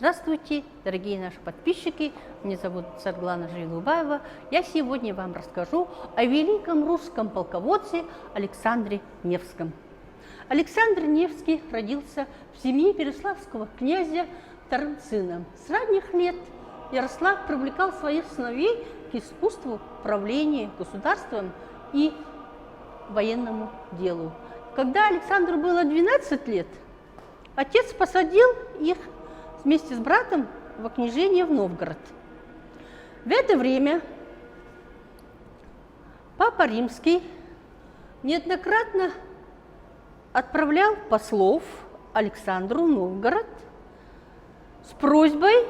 Здравствуйте, дорогие наши подписчики. Меня зовут Светлана Жилубаева. Я сегодня вам расскажу о великом русском полководце Александре Невском. Александр Невский родился в семье переславского князя вторым сыном. С ранних лет Ярослав привлекал своих сыновей к искусству правления государством и военному делу. Когда Александру было 12 лет, отец посадил их вместе с братом во княжение в Новгород. В это время Папа Римский неоднократно отправлял послов Александру в Новгород с просьбой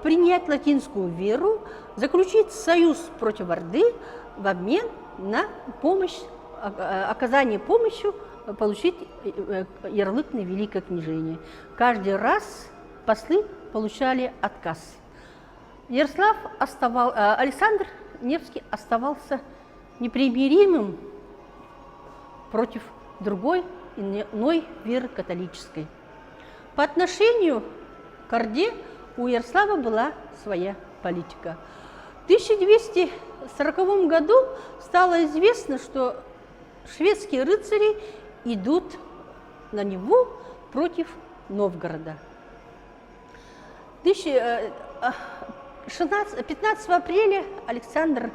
принять латинскую веру, заключить союз против Орды в обмен на помощь, оказание помощи, получить ярлык на Великое княжение. Каждый раз послы получали отказ. Александр Невский оставался непримиримым против другой, иной веры католической. По отношению к Орде у Ярослава была своя политика. В 1240 году стало известно, что шведские рыцари идут на Неву против Новгорода. 15 апреля Александр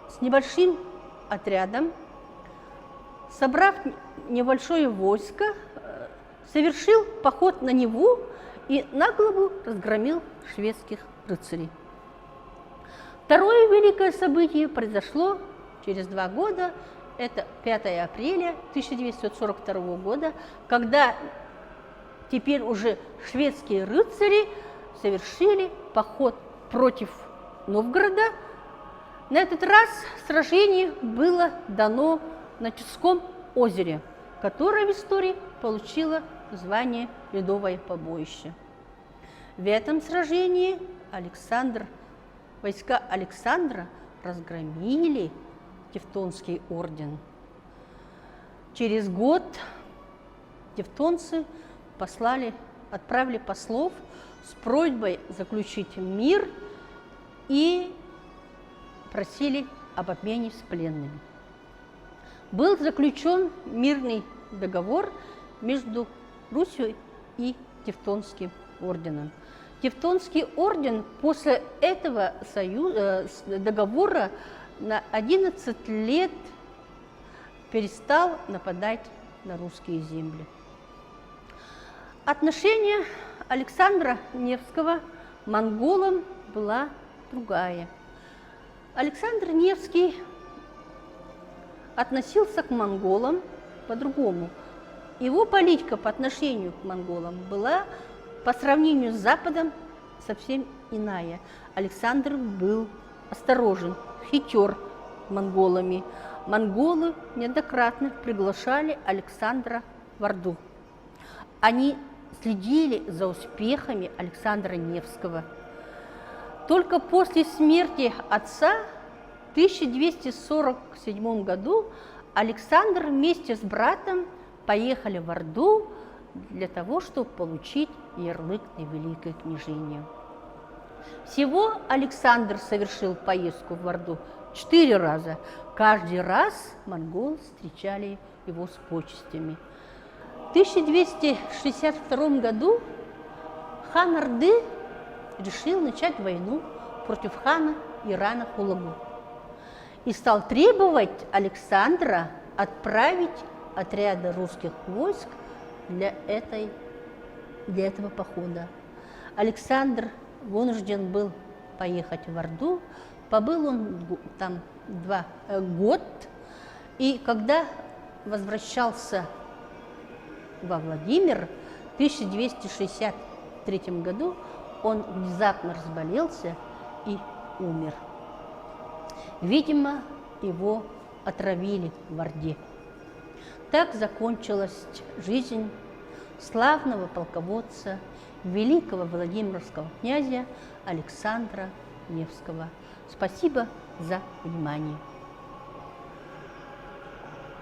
с небольшим отрядом, собрав небольшое войско, совершил поход на Неву и нагло разгромил шведских рыцарей. Второе великое событие произошло через 2 года. Это 5 апреля 1242 года, когда теперь уже шведские рыцари совершили поход против Новгорода. На этот раз сражение было дано на Чудском озере, которое в истории получило звание Ледовое побоище. В этом сражении войска Александра разгромили Тевтонский орден. Через год тевтонцы отправили послов с просьбой заключить мир и просили об обмене с пленными. Был заключен мирный договор между Русью и Тевтонским орденом. Тевтонский орден после этого договора на 11 лет перестал нападать на русские земли. Отношение Александра Невского к монголам была другая. Александр Невский относился к монголам по-другому. Его политика по отношению к монголам была по сравнению с Западом совсем иная. Александр был осторожен, хитер монголами. Монголы неоднократно приглашали Александра в Орду. Они следили за успехами Александра Невского. Только после смерти отца в 1247 году Александр вместе с братом поехали в Орду для того, чтобы получить ярлык на Великое княжение. Всего Александр совершил поездку в Орду 4 раза. Каждый раз монголы встречали его с почестями. В 1262 году хан Орды решил начать войну против хана Ирана Хулагу и стал требовать Александра отправить отряды русских войск для этого похода. Александр вынужден был поехать в Орду. Побыл он там год, и когда возвращался во Владимир в 1263 году, он внезапно разболелся и умер. Видимо, его отравили в Орде. Так закончилась жизнь славного полководца, великого Владимирского князя Александра Невского. Спасибо за внимание.